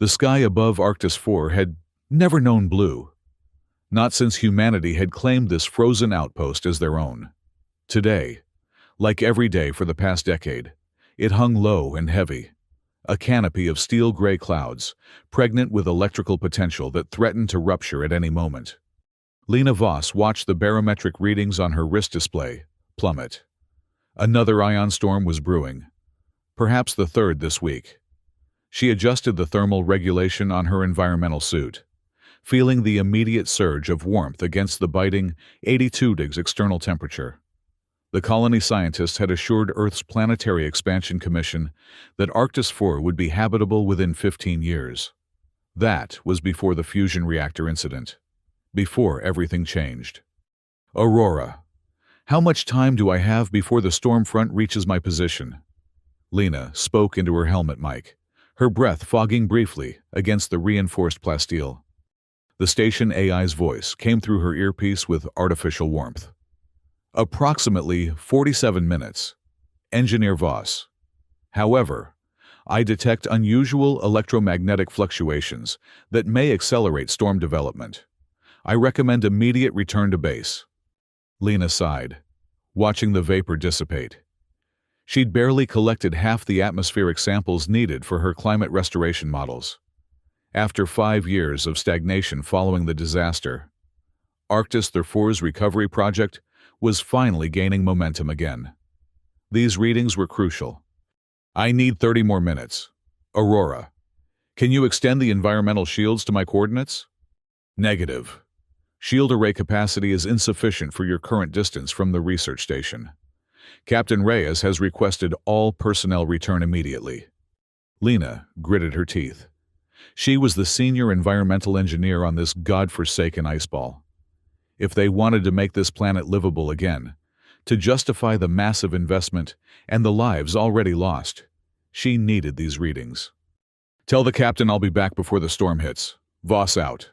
The sky above Arctis 4 had never known blue, not since humanity had claimed this frozen outpost as their own. Today, like every day for the past decade, it hung low and heavy, a canopy of steel-gray clouds, pregnant with electrical potential that threatened to rupture at any moment. Lena Voss watched the barometric readings on her wrist display plummet. Another ion storm was brewing, perhaps the third this week. She adjusted the thermal regulation on her environmental suit, feeling the immediate surge of warmth against the biting 82 degrees external temperature. The colony scientists had assured Earth's Planetary Expansion Commission that Arctis 4 would be habitable within 15 years. That was before the fusion reactor incident, before everything changed. Aurora. How much time do I have before the storm front reaches my position? Lena spoke into her helmet mic, her breath fogging briefly against the reinforced plasteel. The station AI's voice came through her earpiece with artificial warmth. Approximately 47 minutes. Engineer Voss. However, I detect unusual electromagnetic fluctuations that may accelerate storm development. I recommend immediate return to base. Lena sighed, watching the vapor dissipate. She'd barely collected half the atmospheric samples needed for her climate restoration models. After 5 years of stagnation following the disaster, Arctis 4's recovery project was finally gaining momentum again. These readings were crucial. I need 30 more minutes. Aurora, can you extend the environmental shields to my coordinates? Negative. Shield array capacity is insufficient for your current distance from the research station. Captain Reyes has requested all personnel return immediately. Lena gritted her teeth. She was the senior environmental engineer on this god-forsaken iceball. If they wanted to make this planet livable again, to justify the massive investment and the lives already lost, she needed these readings. Tell the captain I'll be back before the storm hits. Voss out.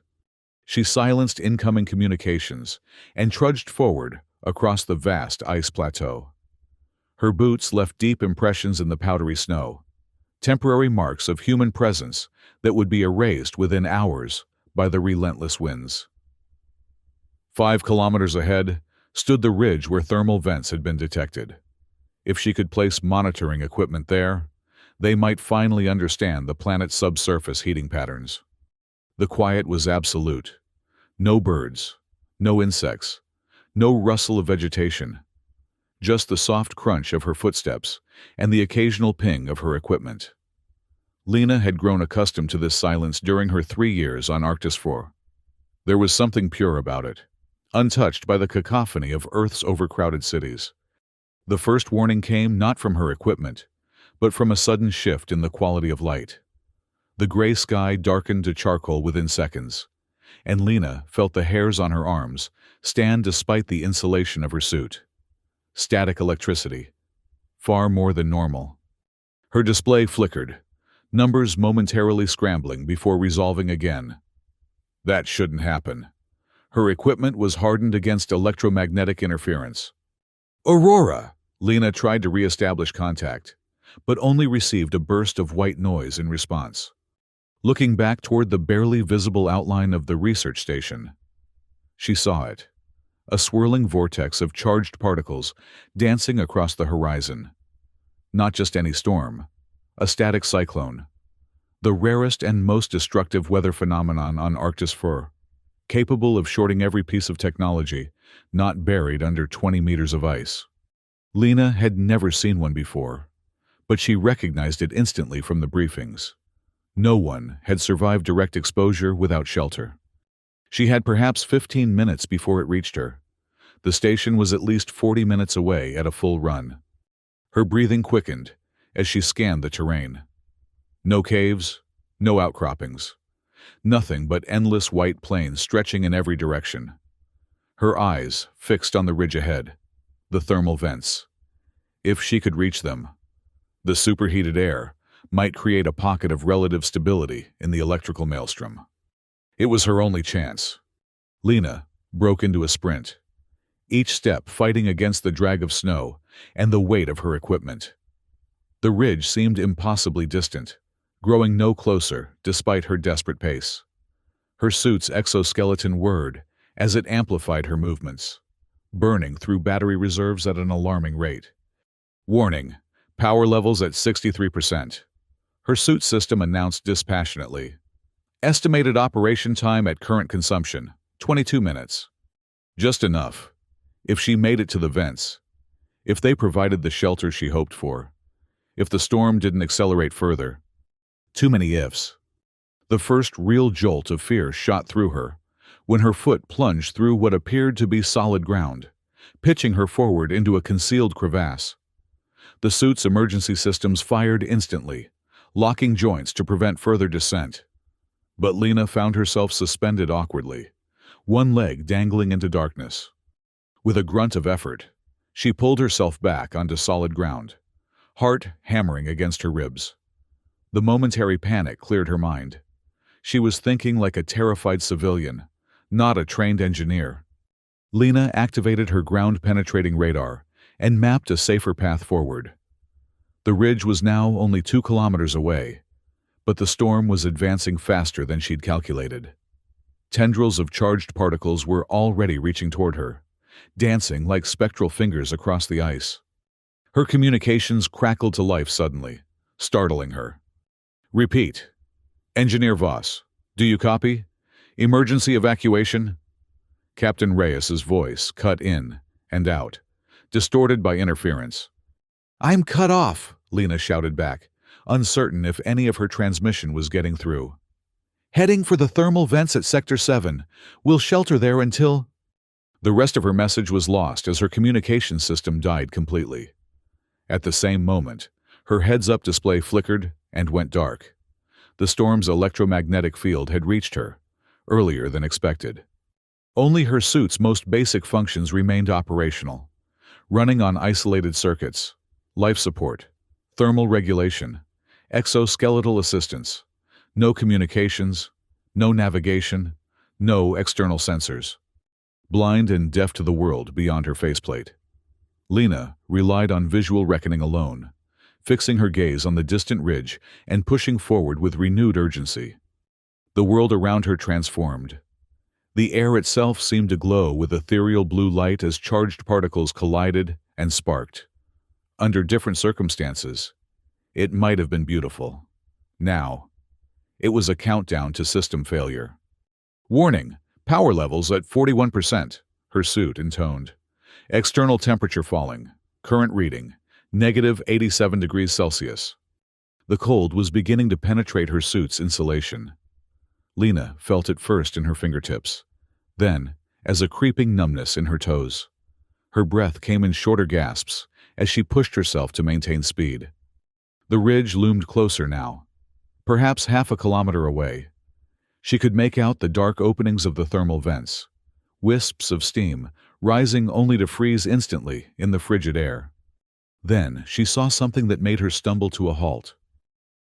She silenced incoming communications and trudged forward across the vast ice plateau. Her boots left deep impressions in the powdery snow, temporary marks of human presence that would be erased within hours by the relentless winds. 5 kilometers ahead stood the ridge where thermal vents had been detected. If she could place monitoring equipment there, they might finally understand the planet's subsurface heating patterns. The quiet was absolute. No birds, no insects, no rustle of vegetation, just the soft crunch of her footsteps and the occasional ping of her equipment. Lena had grown accustomed to this silence during her 3 years on Arctis 4. There was something pure about it, untouched by the cacophony of Earth's overcrowded cities. The first warning came not from her equipment, but from a sudden shift in the quality of light. The gray sky darkened to charcoal within seconds, and Lena felt the hairs on her arms stand despite the insulation of her suit. Static electricity, far more than normal. Her display flickered, numbers momentarily scrambling before resolving again. That shouldn't happen. Her equipment was hardened against electromagnetic interference. Aurora! Lena tried to re-establish contact, but only received a burst of white noise in response. Looking back toward the barely visible outline of the research station, she saw it, a swirling vortex of charged particles dancing across the horizon. Not just any storm, a static cyclone, the rarest and most destructive weather phenomenon on Arctis 4, capable of shorting every piece of technology not buried under 20 meters of ice. Lena had never seen one before, but she recognized it instantly from the briefings. No one had survived direct exposure without shelter. She had perhaps 15 minutes before it reached her. The station was at least 40 minutes away at a full run. Her breathing quickened as she scanned the terrain. No caves, no outcroppings. Nothing but endless white plains stretching in every direction. Her eyes fixed on the ridge ahead, the thermal vents. If she could reach them, the superheated air might create a pocket of relative stability in the electrical maelstrom. It was her only chance. Lena broke into a sprint, each step fighting against the drag of snow and the weight of her equipment. The ridge seemed impossibly distant, growing no closer despite her desperate pace. Her suit's exoskeleton whirred as it amplified her movements, burning through battery reserves at an alarming rate. Warning, power levels at 63%. Her suit system announced dispassionately. Estimated operation time at current consumption, 22 minutes. Just enough. If she made it to the vents. If they provided the shelter she hoped for. If the storm didn't accelerate further. Too many ifs. The first real jolt of fear shot through her when her foot plunged through what appeared to be solid ground, pitching her forward into a concealed crevasse. The suit's emergency systems fired instantly, locking joints to prevent further descent. But Lena found herself suspended awkwardly, one leg dangling into darkness. With a grunt of effort, she pulled herself back onto solid ground, heart hammering against her ribs. The momentary panic cleared her mind. She was thinking like a terrified civilian, not a trained engineer. Lena activated her ground-penetrating radar and mapped a safer path forward. The ridge was now only 2 kilometers away, but the storm was advancing faster than she'd calculated. Tendrils of charged particles were already reaching toward her, dancing like spectral fingers across the ice. Her communications crackled to life suddenly, startling her. Repeat. Engineer Voss, do you copy? Emergency evacuation? Captain Reyes's voice cut in and out, distorted by interference. I'm cut off, Lena shouted back, uncertain if any of her transmission was getting through. Heading for the thermal vents at Sector 7. We'll shelter there until... The rest of her message was lost as her communication system died completely. At the same moment, her heads-up display flickered and went dark. The storm's electromagnetic field had reached her, earlier than expected. Only her suit's most basic functions remained operational, running on isolated circuits, life support, thermal regulation, exoskeletal assistance, no communications, no navigation, no external sensors. Blind and deaf to the world beyond her faceplate. Lena relied on visual reckoning alone, fixing her gaze on the distant ridge and pushing forward with renewed urgency. The world around her transformed. The air itself seemed to glow with ethereal blue light as charged particles collided and sparked. Under different circumstances, it might have been beautiful. Now, it was a countdown to system failure. Warning, power levels at 41%, her suit intoned. External temperature falling, current reading, negative 87 degrees Celsius. The cold was beginning to penetrate her suit's insulation. Lena felt it first in her fingertips, then as a creeping numbness in her toes. Her breath came in shorter gasps as she pushed herself to maintain speed. The ridge loomed closer now, perhaps half a kilometer away. She could make out the dark openings of the thermal vents, wisps of steam rising only to freeze instantly in the frigid air. Then she saw something that made her stumble to a halt.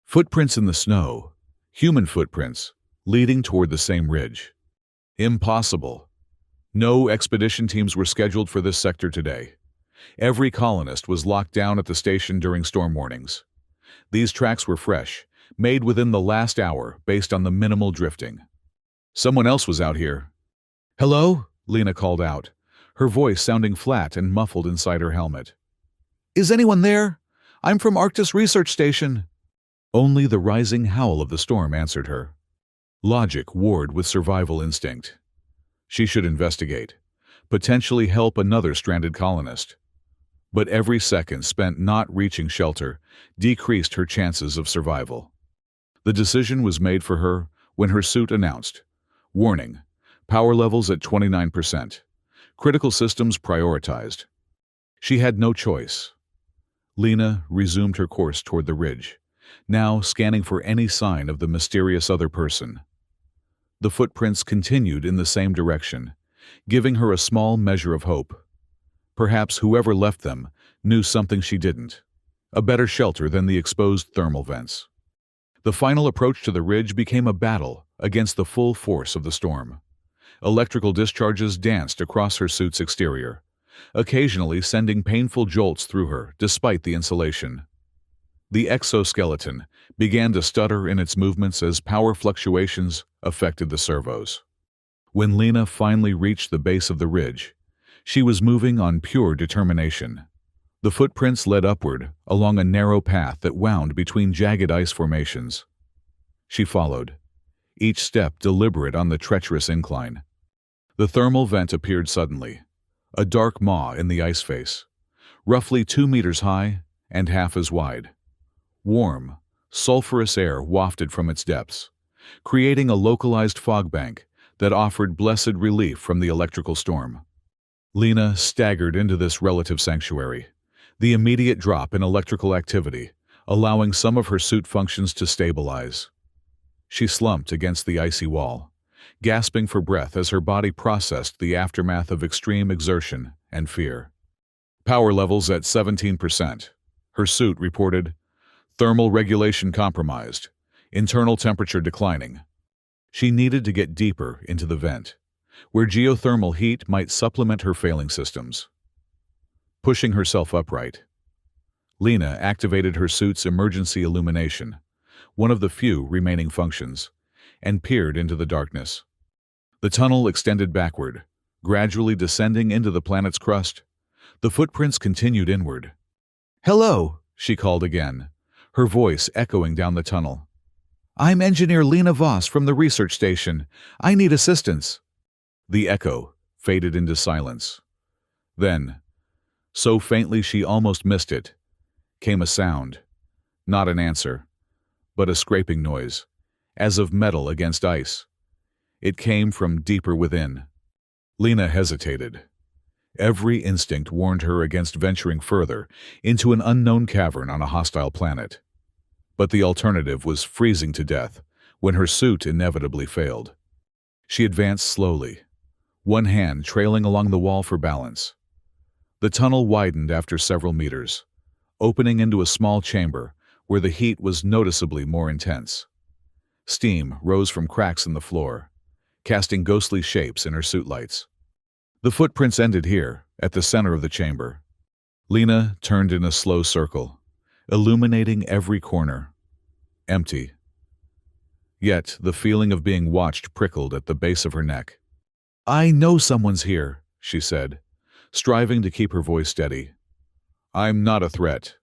Footprints in the snow, human footprints, leading toward the same ridge. Impossible. No expedition teams were scheduled for this sector today. Every colonist was locked down at the station during storm warnings. These tracks were fresh, made within the last hour based on the minimal drifting. Someone else was out here. Hello? Lena called out, her voice sounding flat and muffled inside her helmet. Is anyone there? I'm from Arctis Research Station. Only the rising howl of the storm answered her. Logic warred with survival instinct. She should investigate, potentially help another stranded colonist. But every second spent not reaching shelter decreased her chances of survival. The decision was made for her when her suit announced, warning, power levels at 29%, critical systems prioritized. She had no choice. Lena resumed her course toward the ridge, now scanning for any sign of the mysterious other person. The footprints continued in the same direction, giving her a small measure of hope. Perhaps whoever left them knew something she didn't, a better shelter than the exposed thermal vents. The final approach to the ridge became a battle against the full force of the storm. Electrical discharges danced across her suit's exterior, occasionally sending painful jolts through her despite the insulation. The exoskeleton began to stutter in its movements as power fluctuations affected the servos. When Lena finally reached the base of the ridge, she was moving on pure determination. The footprints led upward along a narrow path that wound between jagged ice formations. She followed, each step deliberate on the treacherous incline. The thermal vent appeared suddenly, a dark maw in the ice face, roughly 2 meters high and half as wide. Warm, sulfurous air wafted from its depths, creating a localized fog bank that offered blessed relief from the electrical storm. Lena staggered into this relative sanctuary, the immediate drop in electrical activity allowing some of her suit functions to stabilize. She slumped against the icy wall, gasping for breath as her body processed the aftermath of extreme exertion and fear. Power levels at 17%. Her suit reported thermal regulation compromised, internal temperature declining. She needed to get deeper into the vent, where geothermal heat might supplement her failing systems. Pushing herself upright, Lena activated her suit's emergency illumination, one of the few remaining functions, and peered into the darkness. The tunnel extended backward, gradually descending into the planet's crust. The footprints continued inward. "Hello," she called again, her voice echoing down the tunnel. "I'm Engineer Lena Voss from the research station. I need assistance." The echo faded into silence. Then, so faintly she almost missed it, came a sound. Not an answer, but a scraping noise, as of metal against ice. It came from deeper within. Lena hesitated. Every instinct warned her against venturing further into an unknown cavern on a hostile planet. But the alternative was freezing to death when her suit inevitably failed. She advanced slowly, one hand trailing along the wall for balance. The tunnel widened after several meters, opening into a small chamber where the heat was noticeably more intense. Steam rose from cracks in the floor, casting ghostly shapes in her suit lights. The footprints ended here, at the center of the chamber. Lena turned in a slow circle, illuminating every corner. Empty. Yet the feeling of being watched prickled at the base of her neck. "I know someone's here," she said, striving to keep her voice steady. "I'm not a threat.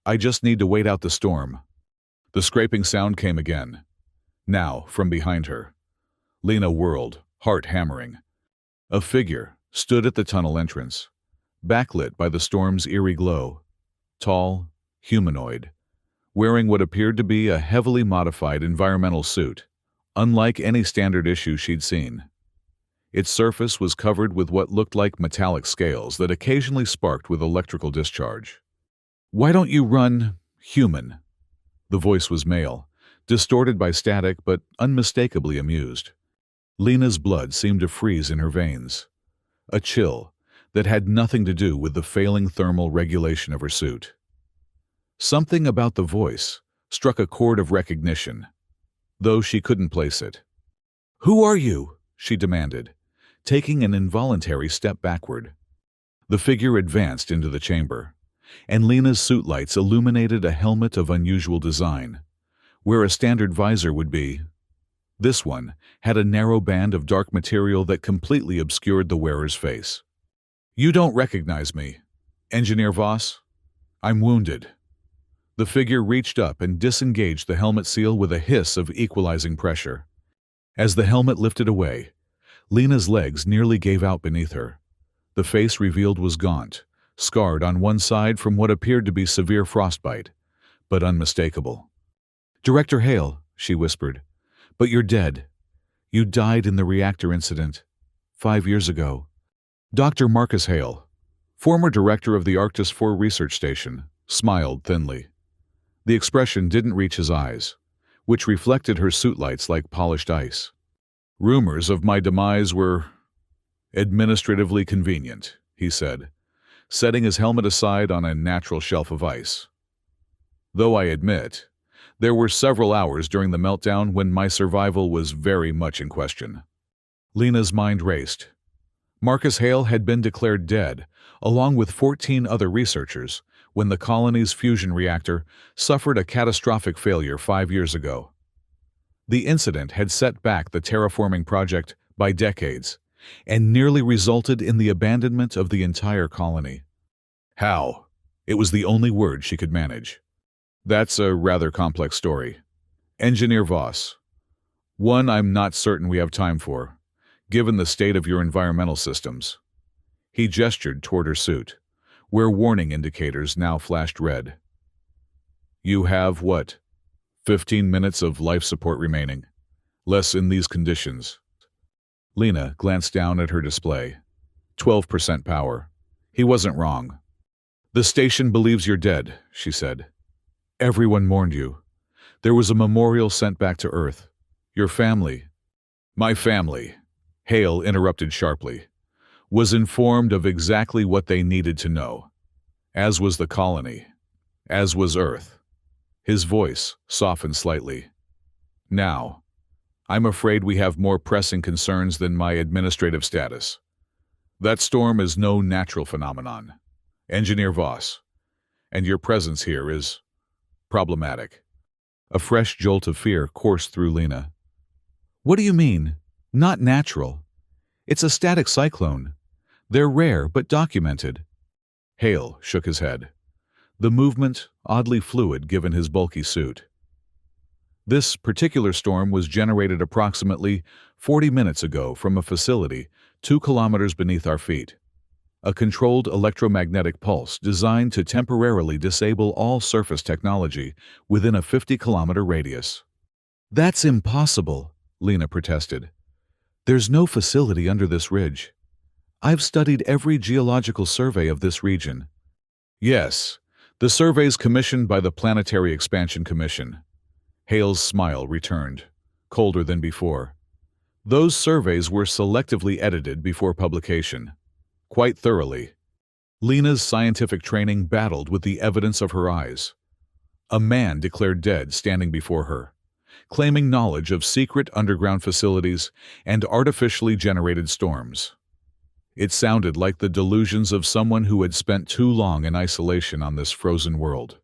I just need to wait out the storm." The scraping sound came again, now from behind her. Lena whirled, heart hammering. A figure stood at the tunnel entrance, backlit by the storm's eerie glow. Tall, humanoid, wearing what appeared to be a heavily modified environmental suit, unlike any standard issue she'd seen. Its surface was covered with what looked like metallic scales that occasionally sparked with electrical discharge. "Why don't you run, human?" The voice was male, distorted by static but unmistakably amused. Lena's blood seemed to freeze in her veins, a chill that had nothing to do with the failing thermal regulation of her suit. Something about the voice struck a chord of recognition, though she couldn't place it. "Who are you?" she demanded, taking an involuntary step backward. The figure advanced into the chamber, and Lena's suit lights illuminated a helmet of unusual design, where a standard visor would be. This one had a narrow band of dark material that completely obscured the wearer's face. "You don't recognize me, Engineer Voss? I'm wounded." The figure reached up and disengaged the helmet seal with a hiss of equalizing pressure. As the helmet lifted away, Lena's legs nearly gave out beneath her. The face revealed was gaunt, scarred on one side from what appeared to be severe frostbite, but unmistakable. "Director Hale," she whispered, "but you're dead. You died in the reactor incident 5 years ago." Dr. Marcus Hale, former director of the Arctis 4 research station, smiled thinly. The expression didn't reach his eyes, which reflected her suit lights like polished ice. "Rumors of my demise were administratively convenient," he said, setting his helmet aside on a natural shelf of ice. "Though I admit, there were several hours during the meltdown when my survival was very much in question." Lena's mind raced. Marcus Hale had been declared dead, along with 14 other researchers, when the colony's fusion reactor suffered a catastrophic failure 5 years ago. The incident had set back the terraforming project by decades and nearly resulted in the abandonment of the entire colony. How? It was the only word she could manage. That's a rather complex story. Engineer Voss. One I'm not certain we have time for, given the state of your environmental systems. He gestured toward her suit, where warning indicators now flashed red. You have, what, 15 minutes of life support remaining. Less in these conditions. Lena glanced down at her display. 12% power. He wasn't wrong. The station believes you're dead, she said. Everyone mourned you. There was a memorial sent back to Earth. Your family. My family, Hale interrupted sharply, was informed of exactly what they needed to know. As was the colony. As was Earth. His voice softened slightly. Now, I'm afraid we have more pressing concerns than my administrative status. That storm is no natural phenomenon. Engineer Voss, and your presence here is problematic. A fresh jolt of fear coursed through Lena. What do you mean? Not natural. It's a static cyclone. They're rare but documented. Hale shook his head, the movement oddly fluid given his bulky suit. This particular storm was generated approximately 40 minutes ago from a facility 2 kilometers beneath our feet. A controlled electromagnetic pulse designed to temporarily disable all surface technology within a 50-kilometer radius. That's impossible, Lena protested. There's no facility under this ridge. I've studied every geological survey of this region. Yes, the surveys commissioned by the Planetary Expansion Commission. Hale's smile returned, colder than before. Those surveys were selectively edited before publication. Quite thoroughly. Lena's scientific training battled with the evidence of her eyes. A man declared dead standing before her, claiming knowledge of secret underground facilities and artificially generated storms. It sounded like the delusions of someone who had spent too long in isolation on this frozen world.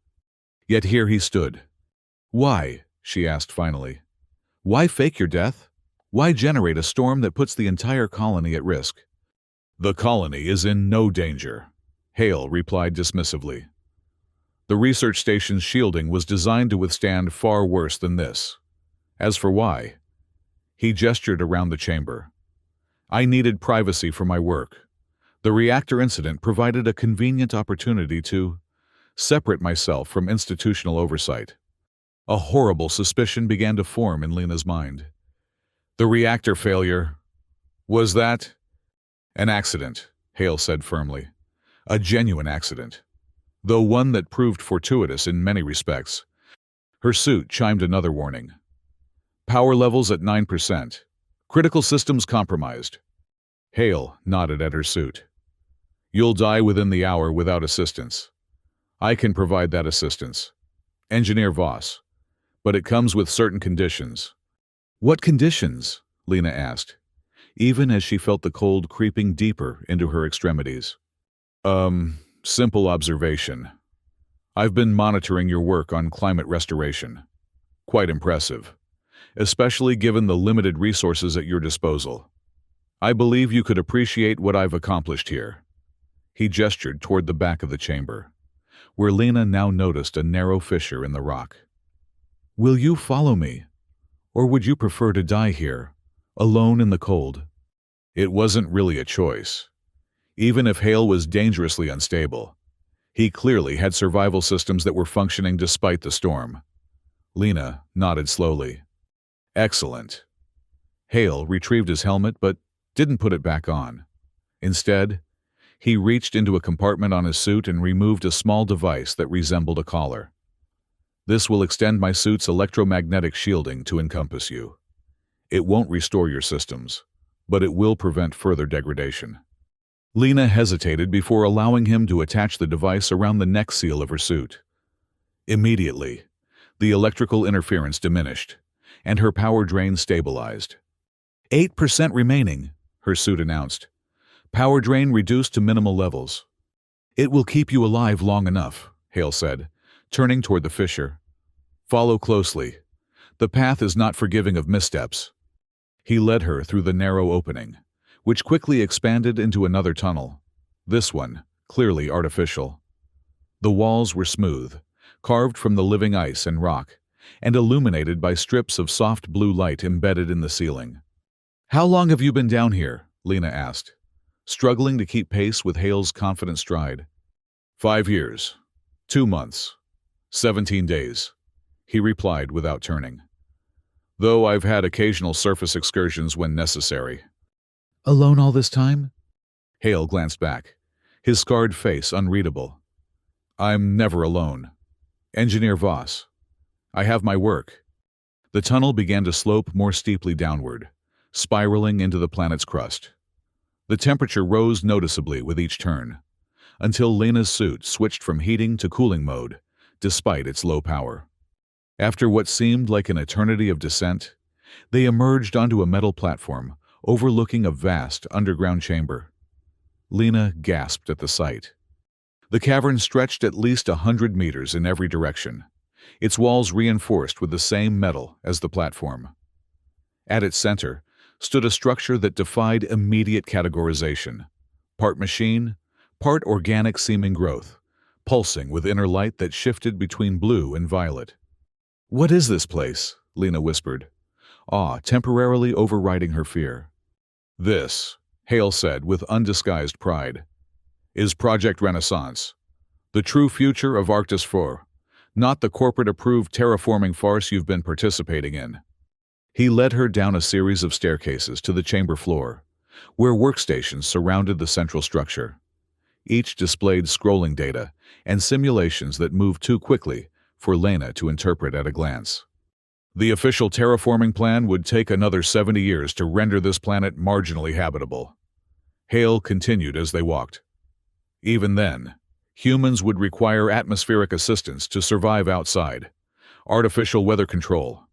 Yet here he stood. Why? She asked finally. Why fake your death? Why generate a storm that puts the entire colony at risk? The colony is in no danger, Hale replied dismissively. The research station's shielding was designed to withstand far worse than this. As for why, he gestured around the chamber. I needed privacy for my work. The reactor incident provided a convenient opportunity to separate myself from institutional oversight. A horrible suspicion began to form in Lena's mind. The reactor failure, was that? An accident, Hale said firmly. A genuine accident, though one that proved fortuitous in many respects. Her suit chimed another warning. Power levels at 9%. Critical systems compromised. Hale nodded at her suit. You'll die within the hour without assistance. I can provide that assistance. Engineer Voss. But it comes with certain conditions. What conditions? Lena asked, even as she felt the cold creeping deeper into her extremities. Simple observation. I've been monitoring your work on climate restoration. Quite impressive, especially given the limited resources at your disposal. I believe you could appreciate what I've accomplished here. He gestured toward the back of the chamber, where Lena now noticed a narrow fissure in the rock. Will you follow me? Or would you prefer to die here, alone in the cold? It wasn't really a choice. Even if Hale was dangerously unstable, he clearly had survival systems that were functioning despite the storm. Lena nodded slowly. Excellent. Hale retrieved his helmet but didn't put it back on. Instead, he reached into a compartment on his suit and removed a small device that resembled a collar. This will extend my suit's electromagnetic shielding to encompass you. It won't restore your systems, but it will prevent further degradation. Lena hesitated before allowing him to attach the device around the neck seal of her suit. Immediately, the electrical interference diminished, and her power drain stabilized. 8% remaining, her suit announced. Power drain reduced to minimal levels. It will keep you alive long enough, Hale said, turning toward the fissure. Follow closely. The path is not forgiving of missteps. He led her through the narrow opening, which quickly expanded into another tunnel. This one, clearly artificial. The walls were smooth, carved from the living ice and rock, and illuminated by strips of soft blue light embedded in the ceiling. How long have you been down here? Lena asked, struggling to keep pace with Hale's confident stride. 5 years, 2 months, 17 days, he replied without turning. Though I've had occasional surface excursions when necessary. Alone all this time? Hale glanced back, his scarred face unreadable. I'm never alone. Engineer Voss. I have my work. The tunnel began to slope more steeply downward, spiraling into the planet's crust. The temperature rose noticeably with each turn, until Lena's suit switched from heating to cooling mode, despite its low power. After what seemed like an eternity of descent, they emerged onto a metal platform overlooking a vast underground chamber. Lena gasped at the sight. The cavern stretched at least 100 meters in every direction, its walls reinforced with the same metal as the platform. At its center stood a structure that defied immediate categorization, part machine, part organic seeming growth, pulsing with inner light that shifted between blue and violet. What is this place? Lena whispered, awe temporarily overriding her fear. This, Hale said with undisguised pride, is Project Renaissance, the true future of Arctis 4, not the corporate-approved terraforming farce you've been participating in. He led her down a series of staircases to the chamber floor, where workstations surrounded the central structure. Each displayed scrolling data and simulations that moved too quickly for Lena to interpret at a glance. The official terraforming plan would take another 70 years to render this planet marginally habitable. Hale continued as they walked. Even then, humans would require atmospheric assistance to survive outside, artificial weather control,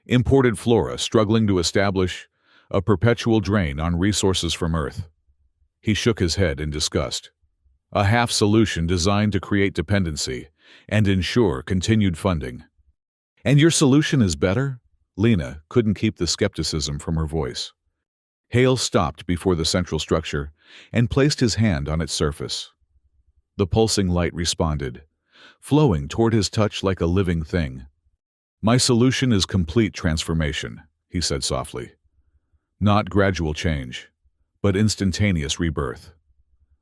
imported flora struggling to establish a perpetual drain on resources from Earth. He shook his head in disgust. A half-solution designed to create dependency and ensure continued funding. And your solution is better? Lena couldn't keep the skepticism from her voice. Hale stopped before the central structure and placed his hand on its surface. The pulsing light responded, flowing toward his touch like a living thing. My solution is complete transformation, he said softly. Not gradual change, but instantaneous rebirth.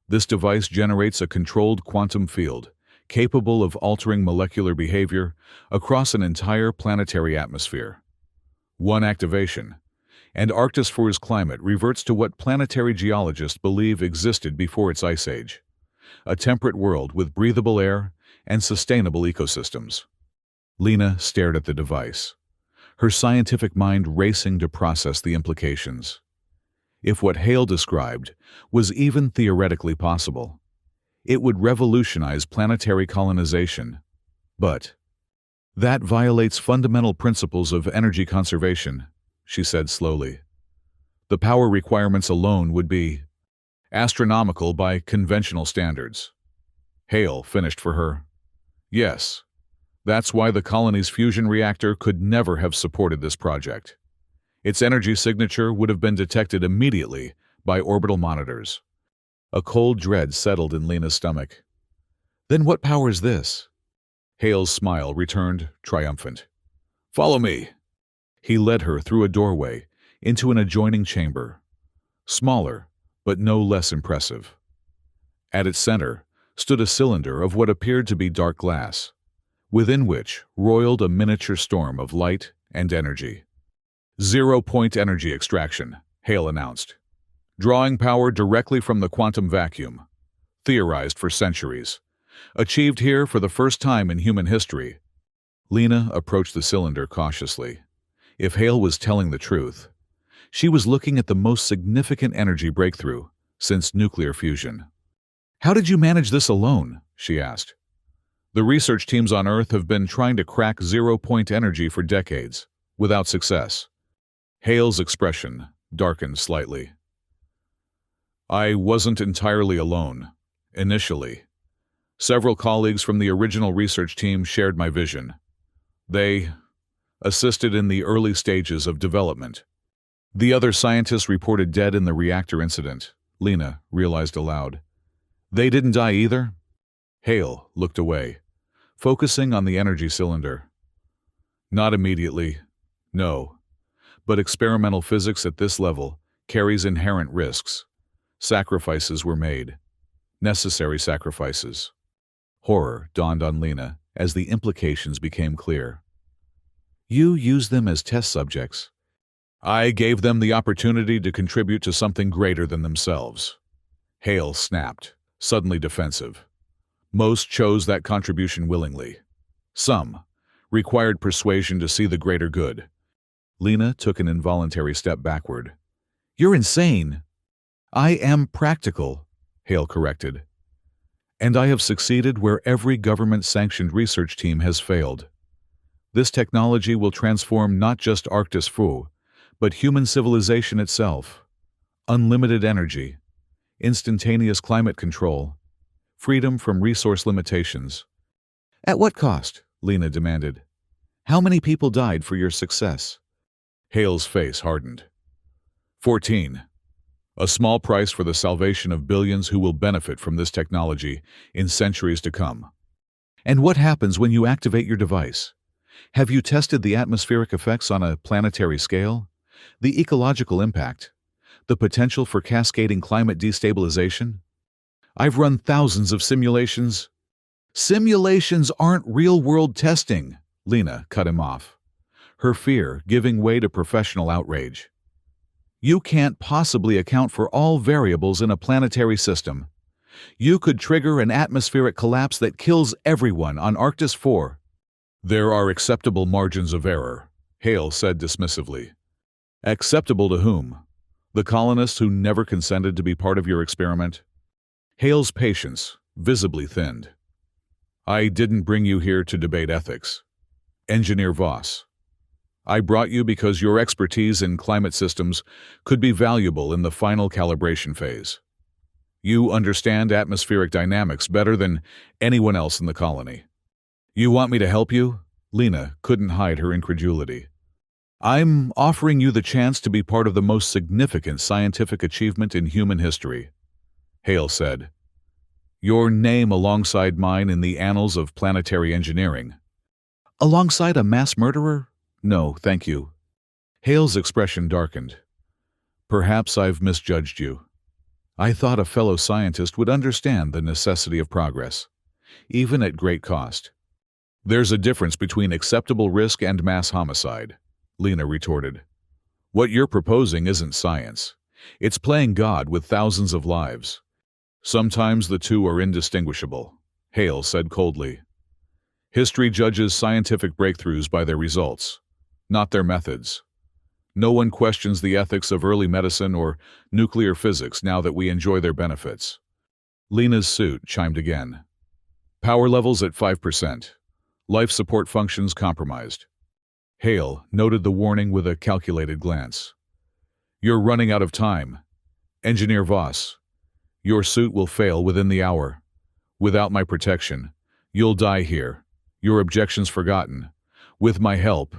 This device generates a controlled quantum field, capable of altering molecular behavior across an entire planetary atmosphere. One activation, and Arctis 4's climate reverts to what planetary geologists believe existed before its ice age, a temperate world with breathable air and sustainable ecosystems. Lena stared at the device, her scientific mind racing to process the implications. If what Hale described was even theoretically possible, it would revolutionize planetary colonization. But that violates fundamental principles of energy conservation, she said slowly. The power requirements alone would be astronomical by conventional standards. Hale finished for her. Yes, that's why the colony's fusion reactor could never have supported this project. Its energy signature would have been detected immediately by orbital monitors. A cold dread settled in Lena's stomach. Then what power is this? Hale's smile returned, triumphant. Follow me. He led her through a doorway into an adjoining chamber, smaller but no less impressive. At its center stood a cylinder of what appeared to be dark glass, within which roiled a miniature storm of light and energy. 0-point energy extraction, Hale announced. Drawing power directly from the quantum vacuum, theorized for centuries, achieved here for the first time in human history. Lena approached the cylinder cautiously. If Hale was telling the truth, she was looking at the most significant energy breakthrough since nuclear fusion. How did you manage this alone? She asked. The research teams on Earth have been trying to crack 0-point energy for decades, without success. Hale's expression darkened slightly. I wasn't entirely alone, initially. Several colleagues from the original research team shared my vision. They assisted in the early stages of development. The other scientists reported dead in the reactor incident, Lena realized aloud. They didn't die either? Hale looked away, focusing on the energy cylinder. Not immediately, no. But experimental physics at this level carries inherent risks. Sacrifices were made. Necessary sacrifices. Horror dawned on Lena as the implications became clear. You used them as test subjects. I gave them the opportunity to contribute to something greater than themselves. Hale snapped, suddenly defensive. Most chose that contribution willingly. Some required persuasion to see the greater good. Lena took an involuntary step backward. You're insane. I am practical, Hale corrected. And I have succeeded where every government-sanctioned research team has failed. This technology will transform not just Arctis Fu, but human civilization itself. Unlimited energy, instantaneous climate control, freedom from resource limitations. At what cost? Lena demanded. How many people died for your success? Hale's face hardened. 14. A small price for the salvation of billions who will benefit from this technology in centuries to come. And what happens when you activate your device? Have you tested the atmospheric effects on a planetary scale? The ecological impact? The potential for cascading climate destabilization? I've run thousands of simulations. Simulations aren't real-world testing, Lena cut him off, her fear giving way to professional outrage. You can't possibly account for all variables in a planetary system. You could trigger an atmospheric collapse that kills everyone on Arctis 4. There are acceptable margins of error, Hale said dismissively. Acceptable to whom? The colonists who never consented to be part of your experiment? Hale's patience visibly thinned. I didn't bring you here to debate ethics. Engineer Voss. I brought you because your expertise in climate systems could be valuable in the final calibration phase. You understand atmospheric dynamics better than anyone else in the colony. You want me to help you? Lena couldn't hide her incredulity. I'm offering you the chance to be part of the most significant scientific achievement in human history, Hale said. Your name alongside mine in the annals of planetary engineering. Alongside a mass murderer? No, thank you. Hale's expression darkened. Perhaps I've misjudged you. I thought a fellow scientist would understand the necessity of progress, even at great cost. There's a difference between acceptable risk and mass homicide, Lena retorted. What you're proposing isn't science. It's playing God with thousands of lives. Sometimes the two are indistinguishable, Hale said coldly. History judges scientific breakthroughs by their results, not their methods. No one questions the ethics of early medicine or nuclear physics now that we enjoy their benefits. Lena's suit chimed again. Power levels at 5%. Life support functions compromised. Hale noted the warning with a calculated glance. You're running out of time. Engineer Voss, your suit will fail within the hour. Without my protection, you'll die here. Your objections forgotten. With my help,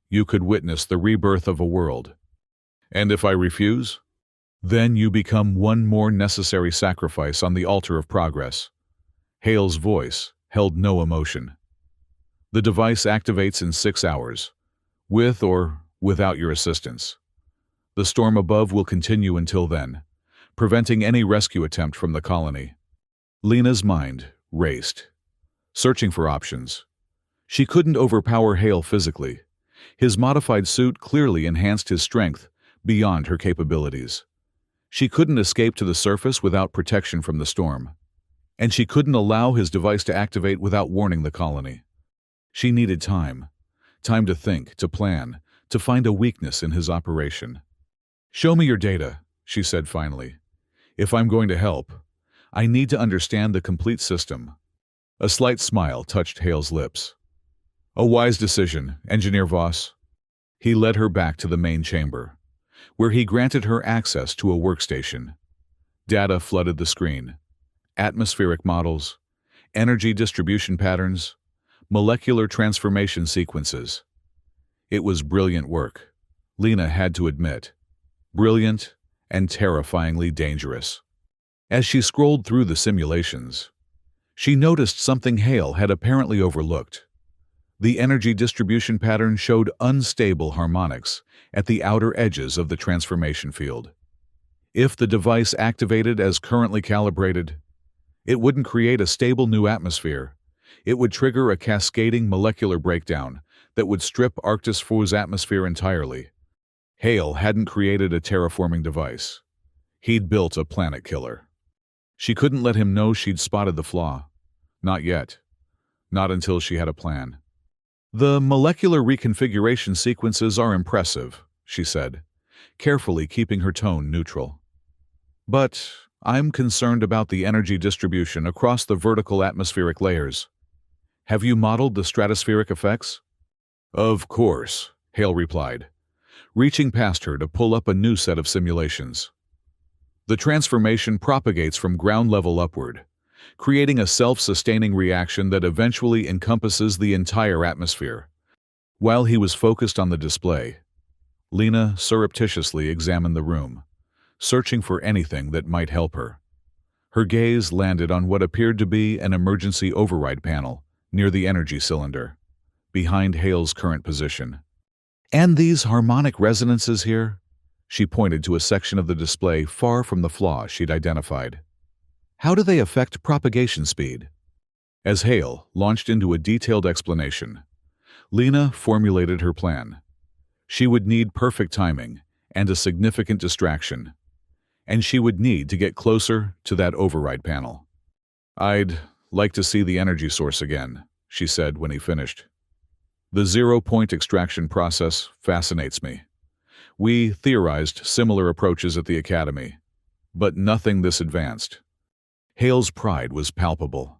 you could witness the rebirth of a world. And if I refuse? Then you become one more necessary sacrifice on the altar of progress. Hale's voice held no emotion. The device activates in 6 hours, with or without your assistance. The storm above will continue until then, preventing any rescue attempt from the colony. Lena's mind raced, searching for options. She couldn't overpower Hale physically. His modified suit clearly enhanced his strength beyond her capabilities. She couldn't escape to the surface without protection from the storm. And she couldn't allow his device to activate without warning the colony. She needed time. Time to think, to plan, to find a weakness in his operation. Show me your data, she said finally. If I'm going to help, I need to understand the complete system. A slight smile touched Hale's lips. A wise decision, Engineer Voss. He led her back to the main chamber, where he granted her access to a workstation. Data flooded the screen. Atmospheric models, energy distribution patterns, molecular transformation sequences. It was brilliant work, Lena had to admit. Brilliant and terrifyingly dangerous. As she scrolled through the simulations, she noticed something Hale had apparently overlooked. The energy distribution pattern showed unstable harmonics at the outer edges of the transformation field. If the device activated as currently calibrated, it wouldn't create a stable new atmosphere. It would trigger a cascading molecular breakdown that would strip Arctis 4's atmosphere entirely. Hale hadn't created a terraforming device. He'd built a planet killer. She couldn't let him know she'd spotted the flaw. Not yet. Not until she had a plan. The molecular reconfiguration sequences are impressive, she said, carefully keeping her tone neutral. But I'm concerned about the energy distribution across the vertical atmospheric layers. Have you modeled the stratospheric effects? Of course, Hale replied, reaching past her to pull up a new set of simulations. The transformation propagates from ground level upward, creating a self-sustaining reaction that eventually encompasses the entire atmosphere. While he was focused on the display, Lena surreptitiously examined the room, searching for anything that might help her. Her gaze landed on what appeared to be an emergency override panel near the energy cylinder, behind Hale's current position. And these harmonic resonances here? She pointed to a section of the display far from the flaw she'd identified. How do they affect propagation speed? As Hale launched into a detailed explanation, Lena formulated her plan. She would need perfect timing and a significant distraction, and she would need to get closer to that override panel. I'd like to see the energy source again, she said when he finished. The zero-point extraction process fascinates me. We theorized similar approaches at the Academy, but nothing this advanced. Hale's pride was palpable.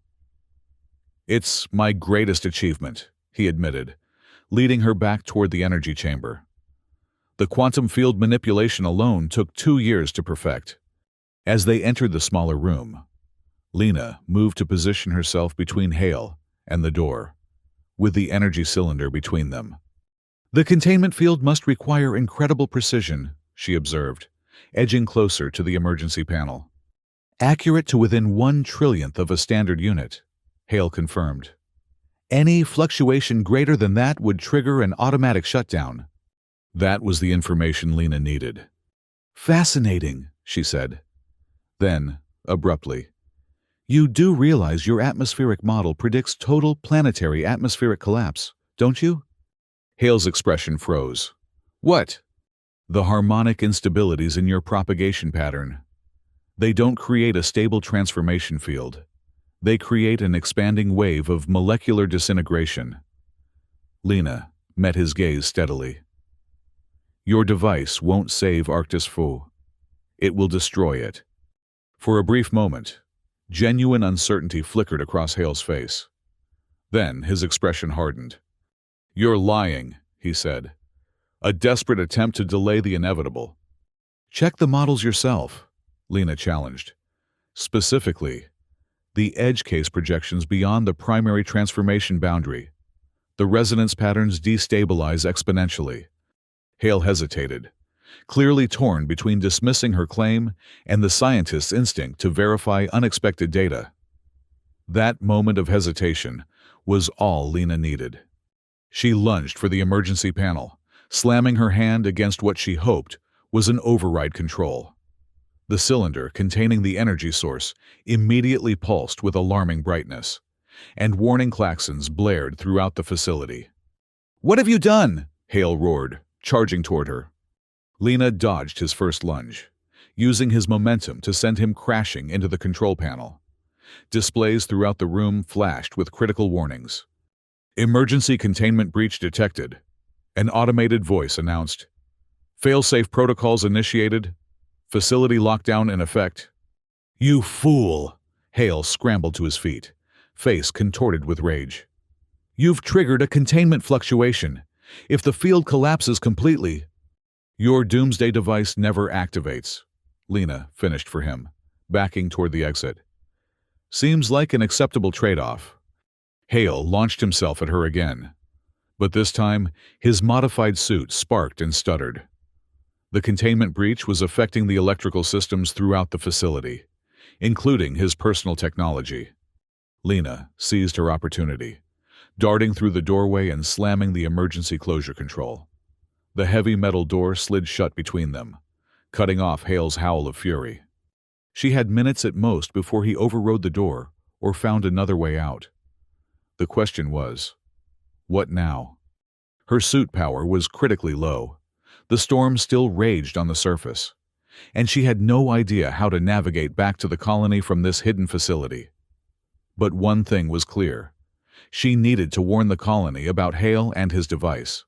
It's my greatest achievement, he admitted, leading her back toward the energy chamber. The quantum field manipulation alone took 2 years to perfect. As they entered the smaller room, Lena moved to position herself between Hale and the door, with the energy cylinder between them. The containment field must require incredible precision, she observed, edging closer to the emergency panel. Accurate to within 1/1,000,000th of a standard unit, Hale confirmed. Any fluctuation greater than that would trigger an automatic shutdown. That was the information Lena needed. Fascinating, she said. Then, abruptly, you do realize your atmospheric model predicts total planetary atmospheric collapse, don't you? Hale's expression froze. What? The harmonic instabilities in your propagation pattern. They don't create a stable transformation field. They create an expanding wave of molecular disintegration. Lena met his gaze steadily. Your device won't save Arctis 4. It will destroy it. For a brief moment, genuine uncertainty flickered across Hale's face. Then his expression hardened. You're lying, he said. A desperate attempt to delay the inevitable. Check the models yourself, Lena challenged. Specifically, the edge case projections beyond the primary transformation boundary. The resonance patterns destabilize exponentially. Hale hesitated, clearly torn between dismissing her claim and the scientist's instinct to verify unexpected data. That moment of hesitation was all Lena needed. She lunged for the emergency panel, slamming her hand against what she hoped was an override control. The cylinder containing the energy source immediately pulsed with alarming brightness, and warning klaxons blared throughout the facility. What have you done? Hale roared, charging toward her. Lena dodged his first lunge, using his momentum to send him crashing into the control panel. Displays throughout the room flashed with critical warnings. Emergency containment breach detected. An automated voice announced. Fail-safe protocols initiated. Facility lockdown in effect. You fool! Hale scrambled to his feet, face contorted with rage. You've triggered a containment fluctuation. If the field collapses completely, your doomsday device never activates, Lena finished for him, backing toward the exit. Seems like an acceptable trade-off. Hale launched himself at her again, but this time his modified suit sparked and stuttered. The containment breach was affecting the electrical systems throughout the facility, including his personal technology. Lena seized her opportunity, darting through the doorway and slamming the emergency closure control. The heavy metal door slid shut between them, cutting off Hale's howl of fury. She had minutes at most before he overrode the door or found another way out. The question was, what now? Her suit power was critically low. The storm still raged on the surface, and she had no idea how to navigate back to the colony from this hidden facility. But one thing was clear. She needed to warn the colony about Hale and his device.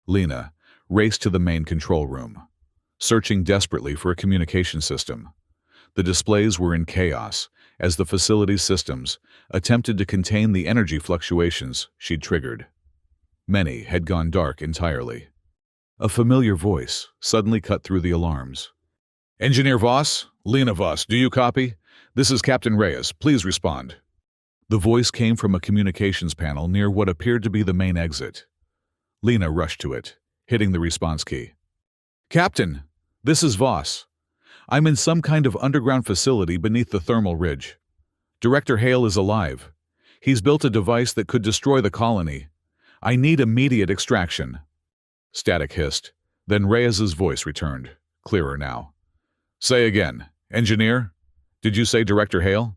Lena raced to the main control room, searching desperately for a communication system. The displays were in chaos as the facility's systems attempted to contain the energy fluctuations she'd triggered. Many had gone dark entirely. A familiar voice suddenly cut through the alarms. "Engineer Voss? Lena Voss, do you copy? This is Captain Reyes. Please respond." The voice came from a communications panel near what appeared to be the main exit. Lena rushed to it, hitting the response key. "Captain, this is Voss. I'm in some kind of underground facility beneath the thermal ridge. Director Hale is alive. He's built a device that could destroy the colony. I need immediate extraction." Static hissed. Then Reyes's voice returned, clearer now. "Say again. Engineer? Did you say Director Hale?"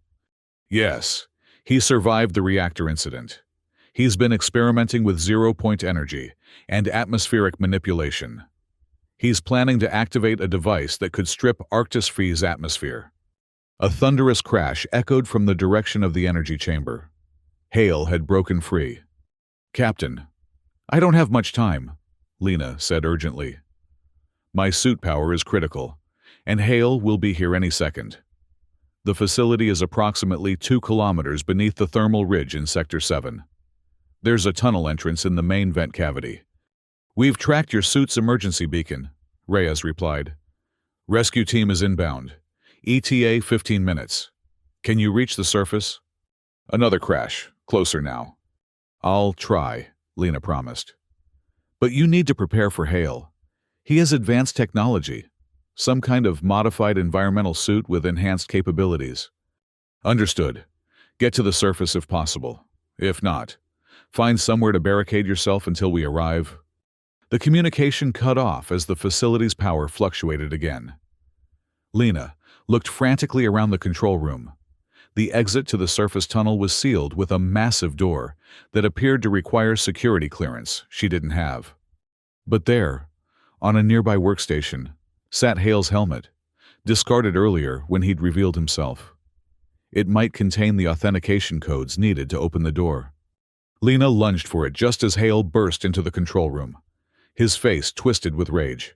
"Yes. He survived the reactor incident. He's been experimenting with zero-point energy and atmospheric manipulation. He's planning to activate a device that could strip Arctis-Free's atmosphere." A thunderous crash echoed from the direction of the energy chamber. Hale had broken free. "Captain, I don't have much time," Lena said urgently. "My suit power is critical, and Hale will be here any second. The facility is approximately 2 kilometers beneath the thermal ridge in Sector 7. There's a tunnel entrance in the main vent cavity. We've tracked your suit's emergency beacon," Reyes replied. "Rescue team is inbound. ETA 15 minutes. Can you reach the surface?" Another crash, closer now. "I'll try," Lena promised. "But you need to prepare for Hale. He has advanced technology, some kind of modified environmental suit with enhanced capabilities." "Understood. Get to the surface if possible. If not, find somewhere to barricade yourself until we arrive." The communication cut off as the facility's power fluctuated again. Lena looked frantically around the control room. The exit to the surface tunnel was sealed with a massive door that appeared to require security clearance she didn't have. But there, on a nearby workstation, sat Hale's helmet, discarded earlier when he'd revealed himself. It might contain the authentication codes needed to open the door. Lena lunged for it just as Hale burst into the control room, his face twisted with rage.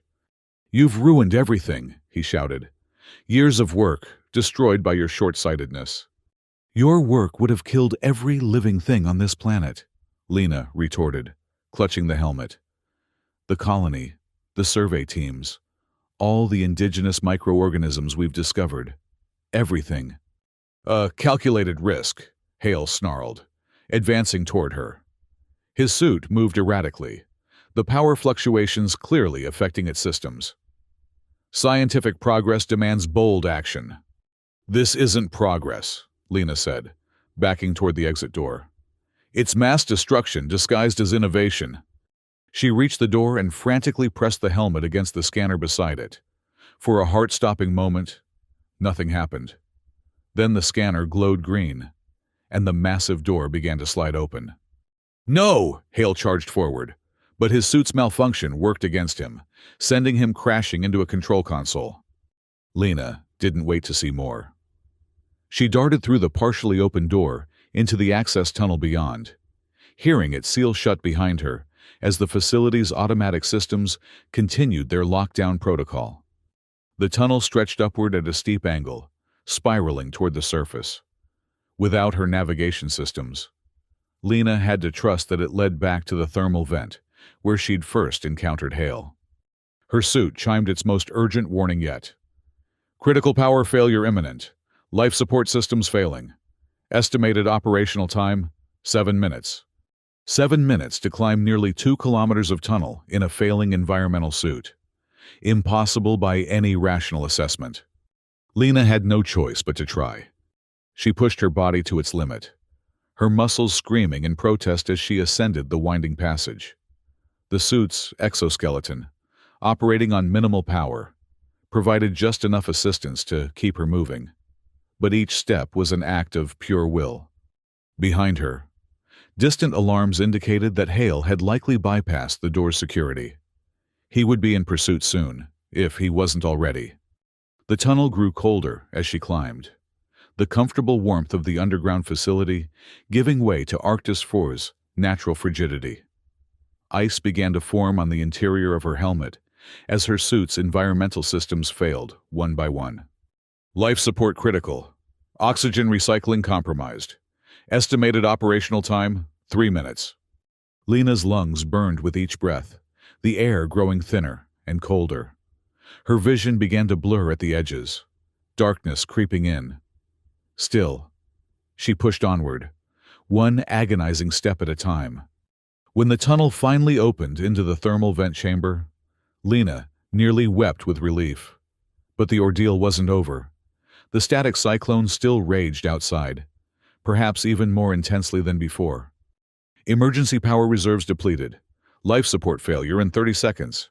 "You've ruined everything," he shouted. "Years of work destroyed by your short-sightedness." "Your work would have killed every living thing on this planet," Lena retorted, clutching the helmet. "The colony, the survey teams, all the indigenous microorganisms we've discovered. Everything." "A calculated risk," Hale snarled, advancing toward her. His suit moved erratically, the power fluctuations clearly affecting its systems. "Scientific progress demands bold action." "This isn't progress," Lena said, backing toward the exit door. "It's mass destruction disguised as innovation." She reached the door and frantically pressed the helmet against the scanner beside it. For a heart-stopping moment, nothing happened. Then the scanner glowed green, and the massive door began to slide open. "No!" Hale charged forward, but his suit's malfunction worked against him, sending him crashing into a control console. Lena didn't wait to see more. She darted through the partially open door into the access tunnel beyond, hearing it seal shut behind her as the facility's automatic systems continued their lockdown protocol. The tunnel stretched upward at a steep angle, spiraling toward the surface. Without her navigation systems, Lena had to trust that it led back to the thermal vent, where she'd first encountered Hale. Her suit chimed its most urgent warning yet. "Critical power failure imminent. Life support systems failing. Estimated operational time, 7 minutes. 7 minutes to climb nearly 2 kilometers of tunnel in a failing environmental suit. Impossible by any rational assessment. Lena had no choice but to try. She pushed her body to its limit, her muscles screaming in protest as she ascended the winding passage. The suit's exoskeleton, operating on minimal power, provided just enough assistance to keep her moving. But each step was an act of pure will. Behind her, distant alarms indicated that Hale had likely bypassed the door's security. He would be in pursuit soon, if he wasn't already. The tunnel grew colder as she climbed, the comfortable warmth of the underground facility giving way to Arctis 4's natural frigidity. Ice began to form on the interior of her helmet as her suit's environmental systems failed one by one. Life support critical. Oxygen recycling compromised. Estimated operational time, 3 minutes. Lena's lungs burned with each breath, the air growing thinner and colder. Her vision began to blur at the edges, darkness creeping in. Still, she pushed onward, one agonizing step at a time. When the tunnel finally opened into the thermal vent chamber, Lena nearly wept with relief. But the ordeal wasn't over. The static cyclone still raged outside, perhaps even more intensely than before. Emergency power reserves depleted. Life support failure in 30 seconds.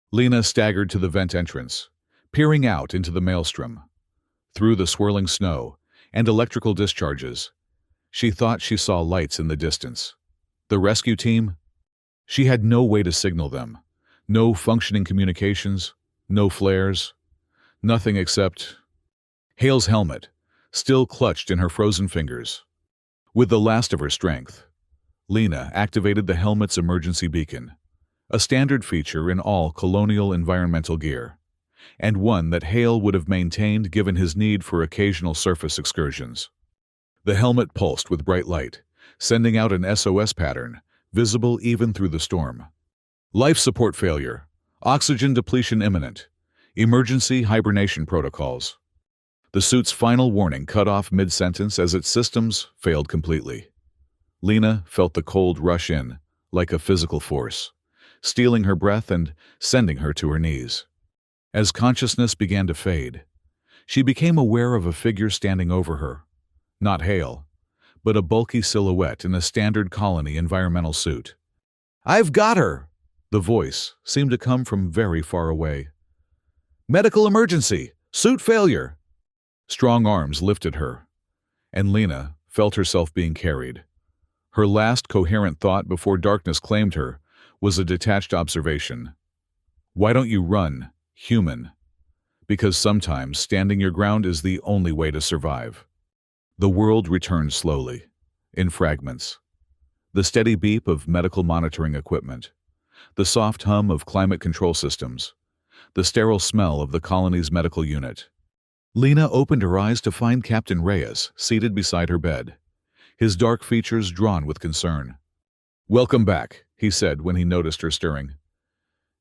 Lena staggered to the vent entrance, peering out into the maelstrom. Through the swirling snow and electrical discharges, she thought she saw lights in the distance. The rescue team? She had no way to signal them. No functioning communications, no flares, nothing except Hale's helmet, still clutched in her frozen fingers. With the last of her strength, Lena activated the helmet's emergency beacon, a standard feature in all colonial environmental gear, and one that Hale would have maintained given his need for occasional surface excursions. The helmet pulsed with bright light, sending out an SOS pattern, visible even through the storm. Life support failure. Oxygen depletion imminent. Emergency hibernation protocols. The suit's final warning cut off mid-sentence as its systems failed completely. Lena felt the cold rush in, like a physical force, stealing her breath and sending her to her knees. As consciousness began to fade, she became aware of a figure standing over her. Not Hale, but a bulky silhouette in a standard colony environmental suit. "I've got her!" The voice seemed to come from very far away. "Medical emergency! Suit failure!" Strong arms lifted her, and Lena felt herself being carried. Her last coherent thought before darkness claimed her was a detached observation. "Why don't you run, human?" Because sometimes standing your ground is the only way to survive. The world returned slowly, in fragments. The steady beep of medical monitoring equipment, the soft hum of climate control systems, the sterile smell of the colony's medical unit. Lena opened her eyes to find Captain Reyes seated beside her bed, his dark features drawn with concern. "Welcome back," he said when he noticed her stirring.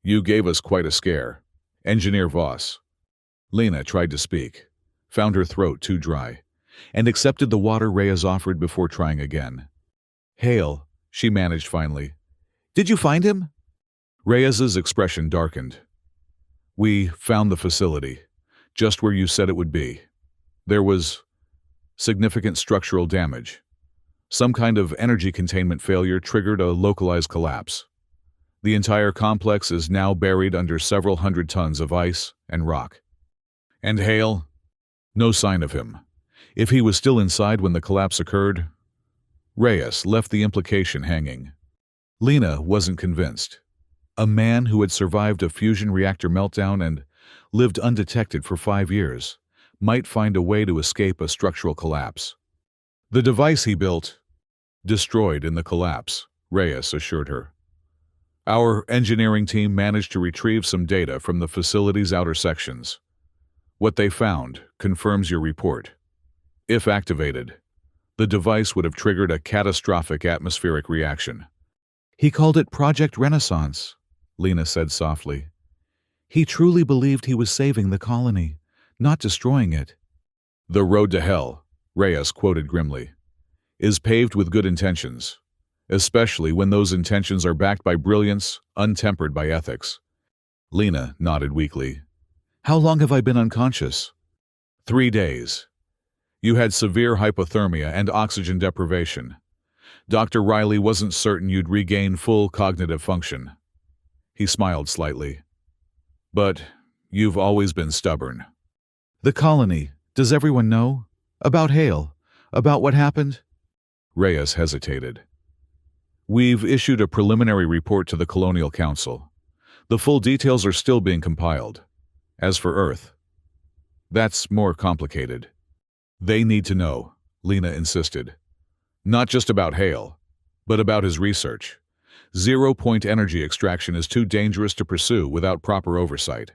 "You gave us quite a scare. Engineer Voss." Lena tried to speak, found her throat too dry, and accepted the water Reyes offered before trying again. "Hale," she managed finally. "Did you find him?" Reyes's expression darkened. "We found the facility, just where you said it would be. There was significant structural damage. Some kind of energy containment failure triggered a localized collapse. The entire complex is now buried under several hundred tons of ice and rock. And Hale? No sign of him. If he was still inside when the collapse occurred..." Reyes left the implication hanging. Lena wasn't convinced. A man who had survived a fusion reactor meltdown and lived undetected for 5 years might find a way to escape a structural collapse. "The device he built, destroyed in the collapse," Reyes assured her. "Our engineering team managed to retrieve some data from the facility's outer sections. What they found confirms your report. If activated, the device would have triggered a catastrophic atmospheric reaction." "He called it Project Renaissance," Lena said softly. "He truly believed he was saving the colony, not destroying it." "The road to hell," Reyes quoted grimly. is paved with good intentions, especially when those intentions are backed by brilliance, untempered by ethics. Lena nodded weakly. How long have I been unconscious? 3 days. You had severe hypothermia and oxygen deprivation. Dr. Riley wasn't certain you'd regain full cognitive function. He smiled slightly. But you've always been stubborn. The colony, does everyone know? About Hale? About what happened? Reyes hesitated. We've issued a preliminary report to the Colonial Council. The full details are still being compiled. As for Earth, that's more complicated. They need to know, Lena insisted. Not just about Hale, but about his research. Zero-point energy extraction is too dangerous to pursue without proper oversight.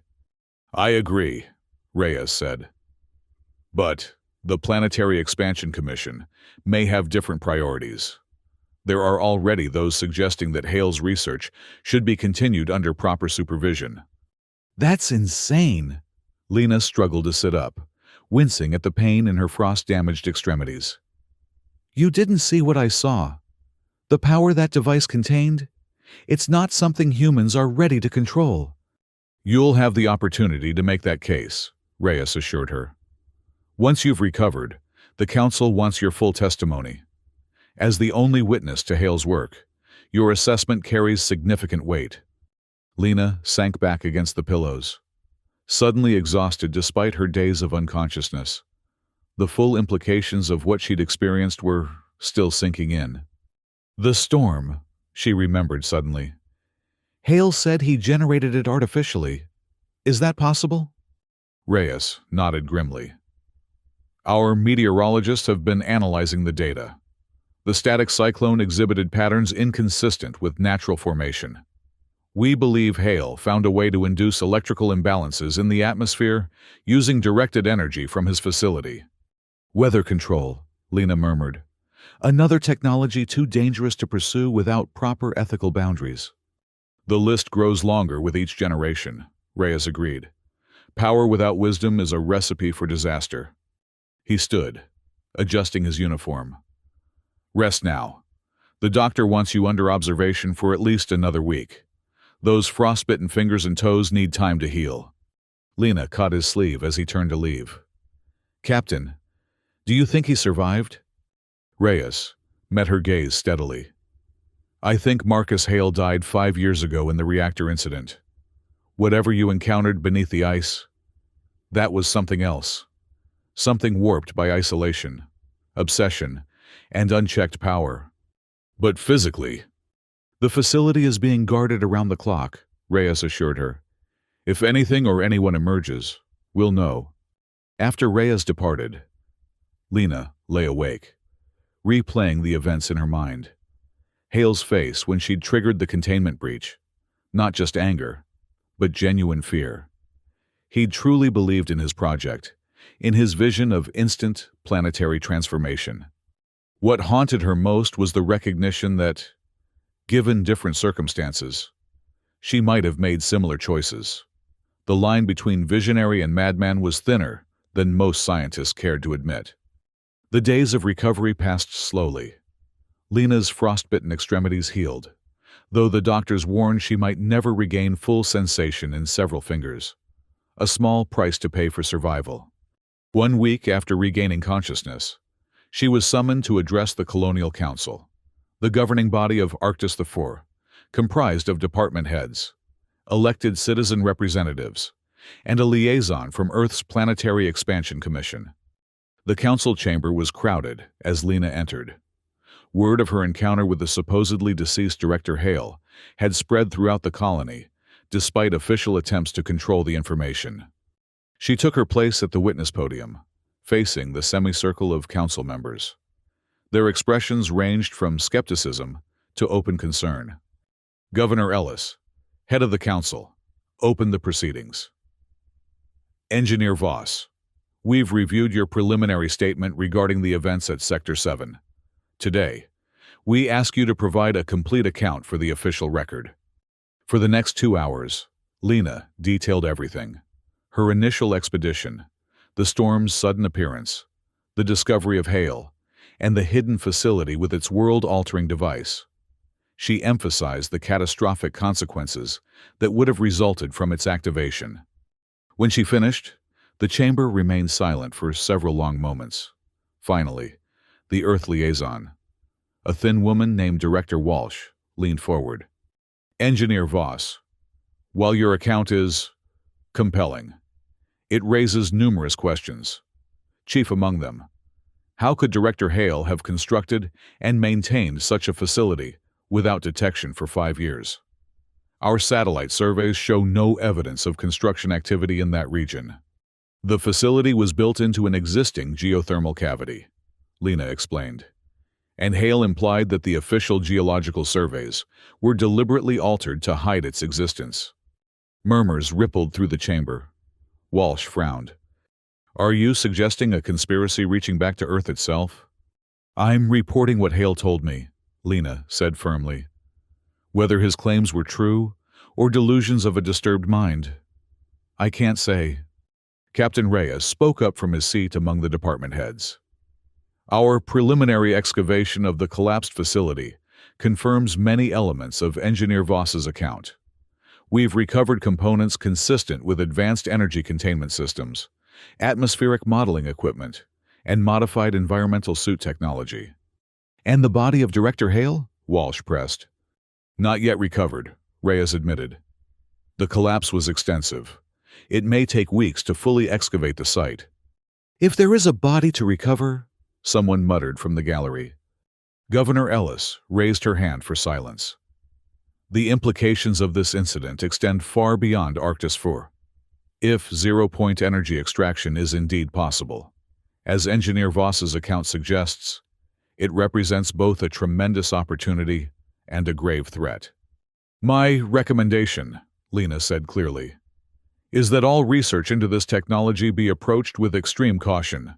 I agree, Reyes said. But the Planetary Expansion Commission may have different priorities. There are already those suggesting that Hale's research should be continued under proper supervision. That's insane! Lena struggled to sit up, wincing at the pain in her frost-damaged extremities. You didn't see what I saw. The power that device contained? It's not something humans are ready to control. You'll have the opportunity to make that case, Reyes assured her. Once you've recovered, the Council wants your full testimony. As the only witness to Hale's work, your assessment carries significant weight. Lena sank back against the pillows, suddenly exhausted despite her days of unconsciousness. The full implications of what she'd experienced were still sinking in. The storm, she remembered suddenly. Hale said he generated it artificially. Is that possible? Reyes nodded grimly. Our meteorologists have been analyzing the data. The static cyclone exhibited patterns inconsistent with natural formation. We believe Hale found a way to induce electrical imbalances in the atmosphere using directed energy from his facility. Weather control, Lena murmured. Another technology too dangerous to pursue without proper ethical boundaries. The list grows longer with each generation, Reyes agreed. Power without wisdom is a recipe for disaster. He stood, adjusting his uniform. Rest now. The doctor wants you under observation for at least another week. Those frostbitten fingers and toes need time to heal. Lena caught his sleeve as he turned to leave. Captain, do you think he survived? Reyes met her gaze steadily. I think Marcus Hale died 5 years ago in the reactor incident. Whatever you encountered beneath the ice, that was something else. Something warped by isolation, obsession, and unchecked power. But physically, the facility is being guarded around the clock, Reyes assured her. If anything or anyone emerges, we'll know. After Reyes departed, Lena lay awake, replaying the events in her mind. Hale's face when she'd triggered the containment breach. Not just anger, but genuine fear. He'd truly believed in his project, in his vision of instant planetary transformation. What haunted her most was the recognition that, given different circumstances, she might have made similar choices. The line between visionary and madman was thinner than most scientists cared to admit. The days of recovery passed slowly. Lena's frostbitten extremities healed, though the doctors warned she might never regain full sensation in several fingers. A small price to pay for survival. 1 week after regaining consciousness, she was summoned to address the Colonial Council, the governing body of Arctis IV, comprised of department heads, elected citizen representatives, and a liaison from Earth's Planetary Expansion Commission. The council chamber was crowded as Lena entered. Word of her encounter with the supposedly deceased Director Hale had spread throughout the colony, despite official attempts to control the information. She took her place at the witness podium, facing the semicircle of council members. Their expressions ranged from skepticism to open concern. Governor Ellis, head of the council, opened the proceedings. Engineer Voss, we've reviewed your preliminary statement regarding the events at Sector 7. Today, we ask you to provide a complete account for the official record. For the next 2 hours, Lena detailed everything. Her initial expedition, the storm's sudden appearance, the discovery of Hale, and the hidden facility with its world-altering device. She emphasized the catastrophic consequences that would have resulted from its activation. When she finished, the chamber remained silent for several long moments. Finally, the Earth liaison, a thin woman named Director Walsh, leaned forward. "Engineer Voss, while your account is compelling, it raises numerous questions. Chief among them, how could Director Hale have constructed and maintained such a facility without detection for 5 years? Our satellite surveys show no evidence of construction activity in that region. The facility was built into an existing geothermal cavity," Lena explained, and Hale implied that the official geological surveys were deliberately altered to hide its existence. Murmurs rippled through the chamber. Walsh frowned. "Are you suggesting a conspiracy reaching back to Earth itself?" "I'm reporting what Hale told me," Lena said firmly. "Whether his claims were true or delusions of a disturbed mind, I can't say." Captain Reyes spoke up from his seat among the department heads. "Our preliminary excavation of the collapsed facility confirms many elements of Engineer Voss's account. We've recovered components consistent with advanced energy containment systems, atmospheric modeling equipment, and modified environmental suit technology." "And the body of Director Hale?" Walsh pressed. "Not yet recovered," Reyes admitted. "The collapse was extensive. It may take weeks to fully excavate the site." "If there is a body to recover," someone muttered from the gallery. Governor Ellis raised her hand for silence. "The implications of this incident extend far beyond Arctis 4. If zero-point energy extraction is indeed possible, as Engineer Voss's account suggests, it represents both a tremendous opportunity and a grave threat." "My recommendation," Lena said clearly, "is that all research into this technology be approached with extreme caution.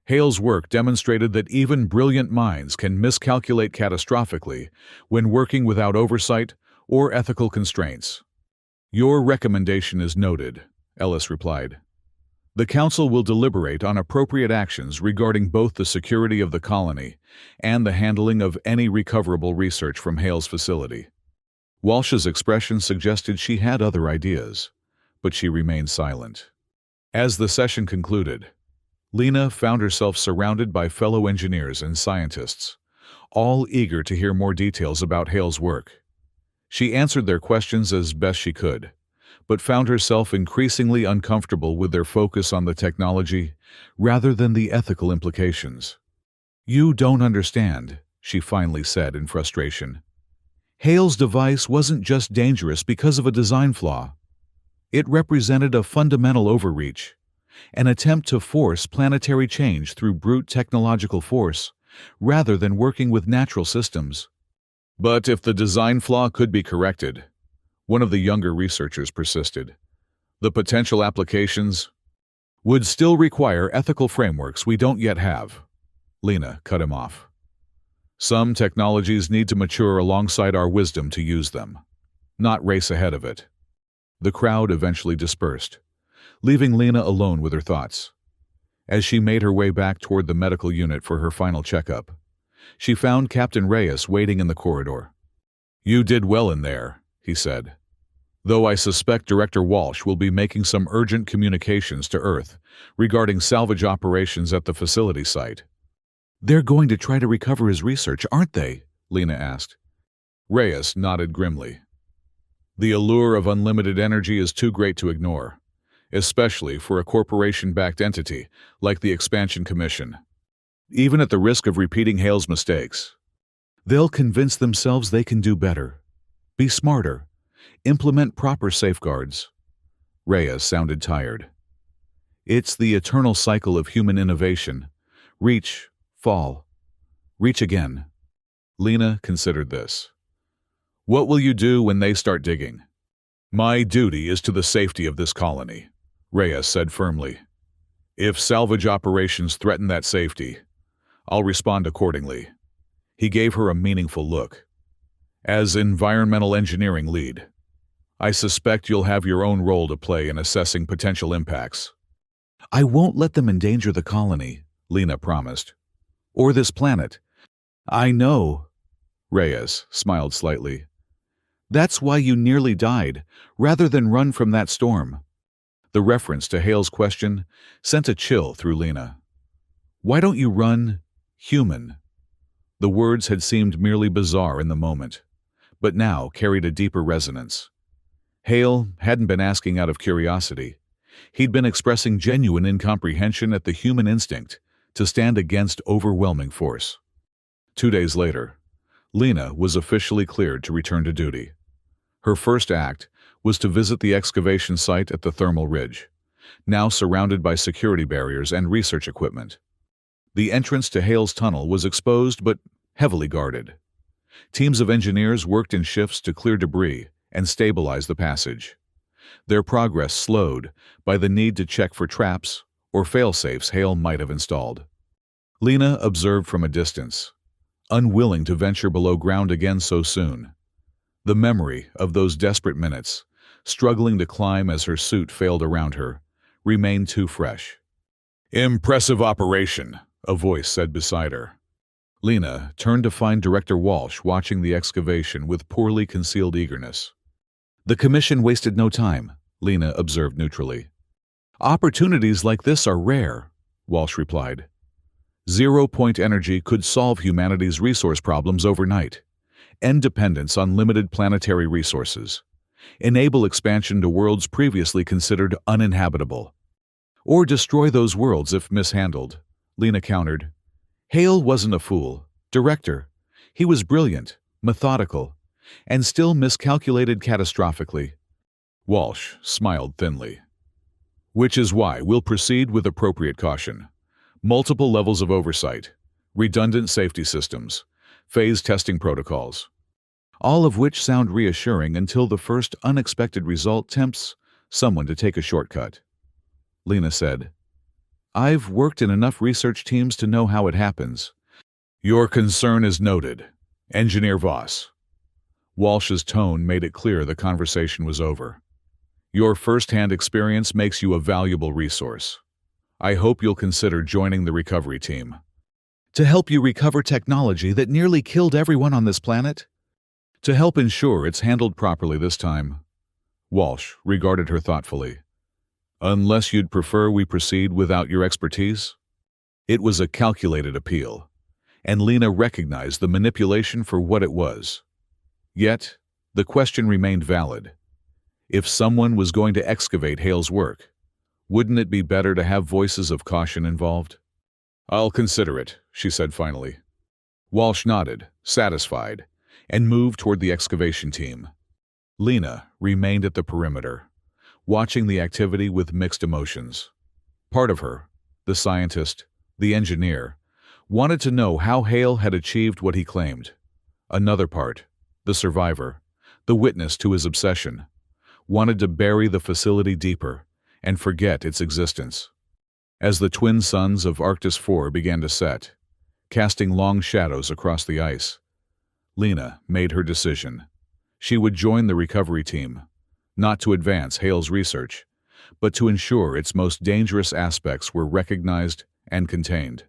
Hale's work demonstrated that even brilliant minds can miscalculate catastrophically when working without oversight or ethical constraints." "Your recommendation is noted," Ellis replied. "The Council will deliberate on appropriate actions regarding both the security of the colony and the handling of any recoverable research from Hale's facility." Walsh's expression suggested she had other ideas, but she remained silent. As the session concluded, Lena found herself surrounded by fellow engineers and scientists, all eager to hear more details about Hale's work. She answered their questions as best she could, but found herself increasingly uncomfortable with their focus on the technology rather than the ethical implications. "You don't understand," she finally said in frustration. "Hale's device wasn't just dangerous because of a design flaw. It represented a fundamental overreach, an attempt to force planetary change through brute technological force, rather than working with natural systems." "But if the design flaw could be corrected," one of the younger researchers persisted, "the potential applications would still require ethical frameworks we don't yet have." Lena cut him off. "Some technologies need to mature alongside our wisdom to use them, not race ahead of it." The crowd eventually dispersed, leaving Lena alone with her thoughts. As she made her way back toward the medical unit for her final checkup, she found Captain Reyes waiting in the corridor. "You did well in there," he said, "though I suspect Director Walsh will be making some urgent communications to Earth regarding salvage operations at the facility site." "They're going to try to recover his research, aren't they?" Lena asked. Reyes nodded grimly. "The allure of unlimited energy is too great to ignore, especially for a corporation-backed entity like the Expansion Commission. Even at the risk of repeating Hale's mistakes, they'll convince themselves they can do better, be smarter, implement proper safeguards." Reyes sounded tired. "It's the eternal cycle of human innovation. Reach, fall, reach again." Lena considered this. "What will you do when they start digging?" "My duty is to the safety of this colony," Reyes said firmly. "If salvage operations threaten that safety, I'll respond accordingly." He gave her a meaningful look. "As environmental engineering lead, I suspect you'll have your own role to play in assessing potential impacts." "I won't let them endanger the colony," Lena promised. Or this planet. I know, Reyes smiled slightly. That's why you nearly died, rather than run from that storm. The reference to Hale's question sent a chill through Lena. Why don't you run, human? The words had seemed merely bizarre in the moment, but now carried a deeper resonance. Hale hadn't been asking out of curiosity. He'd been expressing genuine incomprehension at the human instinct to stand against overwhelming force. 2 days later, Lena was officially cleared to return to duty. Her first act was to visit the excavation site at the thermal ridge, now surrounded by security barriers and research equipment. The entrance to Hale's tunnel was exposed but heavily guarded. Teams of engineers worked in shifts to clear debris and stabilize the passage. Their progress slowed by the need to check for traps or fail-safes Hale might have installed. Lena observed from a distance, unwilling to venture below ground again so soon. The memory of those desperate minutes, struggling to climb as her suit failed around her, remained too fresh. "Impressive operation," a voice said beside her. Lena turned to find Director Walsh watching the excavation with poorly concealed eagerness. "The commission wasted no time," Lena observed neutrally. "Opportunities like this are rare," Walsh replied. Zero-point energy could solve humanity's resource problems overnight, end dependence on limited planetary resources, enable expansion to worlds previously considered uninhabitable, or destroy those worlds if mishandled, Lena countered. Hale wasn't a fool, Director. He was brilliant, methodical, and still miscalculated catastrophically. Walsh smiled thinly. "Which is why we'll proceed with appropriate caution. Multiple levels of oversight, redundant safety systems, phase testing protocols. All of which sound reassuring until the first unexpected result tempts someone to take a shortcut," Lena said. "I've worked in enough research teams to know how it happens." "Your concern is noted, Engineer Voss." Walsh's tone made it clear the conversation was over. "Your first-hand experience makes you a valuable resource. I hope you'll consider joining the recovery team." "To help you recover technology that nearly killed everyone on this planet?" "To help ensure it's handled properly this time." Walsh regarded her thoughtfully. "Unless you'd prefer we proceed without your expertise?" It was a calculated appeal, and Lena recognized the manipulation for what it was. Yet, the question remained valid. If someone was going to excavate Hale's work, wouldn't it be better to have voices of caution involved? "I'll consider it," she said finally. Walsh nodded, satisfied, and moved toward the excavation team. Lena remained at the perimeter, watching the activity with mixed emotions. Part of her, the scientist, the engineer, wanted to know how Hale had achieved what he claimed. Another part, the survivor, the witness to his obsession, wanted to bury the facility deeper and forget its existence. As the twin suns of Arctis IV began to set, casting long shadows across the ice, Lena made her decision. She would join the recovery team, not to advance Hale's research, but to ensure its most dangerous aspects were recognized and contained.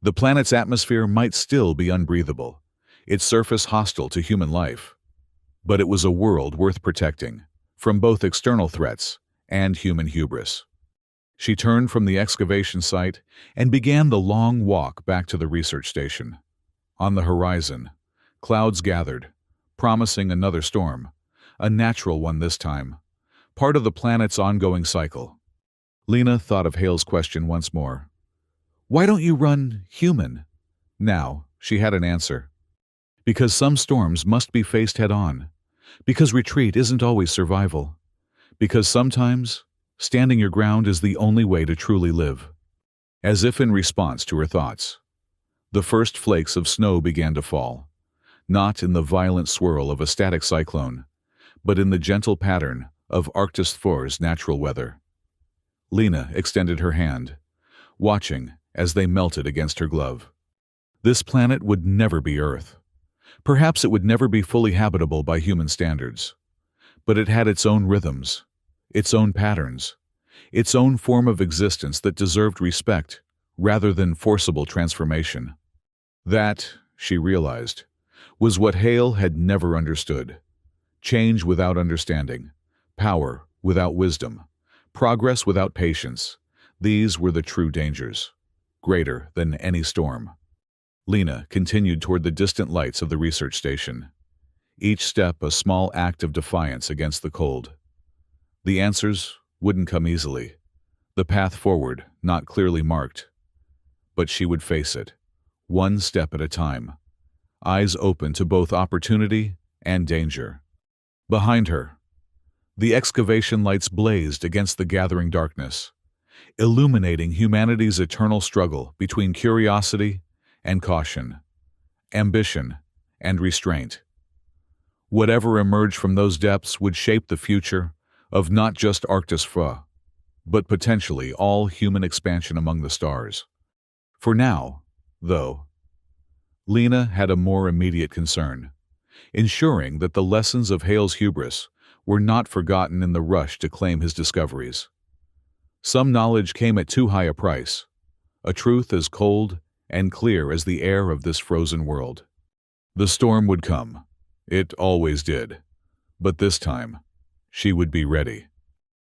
The planet's atmosphere might still be unbreathable, its surface hostile to human life, but it was a world worth protecting, from both external threats and human hubris. She turned from the excavation site and began the long walk back to the research station. On the horizon, clouds gathered, promising another storm, a natural one this time, part of the planet's ongoing cycle. Lena thought of Hale's question once more. "Why don't you run, human?" Now, she had an answer. Because some storms must be faced head-on. Because retreat isn't always survival. Because sometimes, standing your ground is the only way to truly live. As if in response to her thoughts, the first flakes of snow began to fall, not in the violent swirl of a static cyclone, but in the gentle pattern of Arctis IV's natural weather. Lena extended her hand, watching as they melted against her glove. This planet would never be Earth. Perhaps it would never be fully habitable by human standards. But it had its own rhythms, its own patterns, its own form of existence that deserved respect rather than forcible transformation. That, she realized, was what Hale had never understood. Change without understanding, power without wisdom, progress without patience. These were the true dangers, greater than any storm. Lena continued toward the distant lights of the research station, each step a small act of defiance against the cold. The answers wouldn't come easily, the path forward not clearly marked. But she would face it, one step at a time, eyes open to both opportunity and danger. Behind her, the excavation lights blazed against the gathering darkness, illuminating humanity's eternal struggle between curiosity and caution, ambition and restraint. Whatever emerged from those depths would shape the future of not just Arctis Fra, but potentially all human expansion among the stars. For now, though, Lena had a more immediate concern, ensuring that the lessons of Hale's hubris were not forgotten in the rush to claim his discoveries. Some knowledge came at too high a price, a truth as cold and clear as the air of this frozen world. The storm would come. It always did. But this time, she would be ready.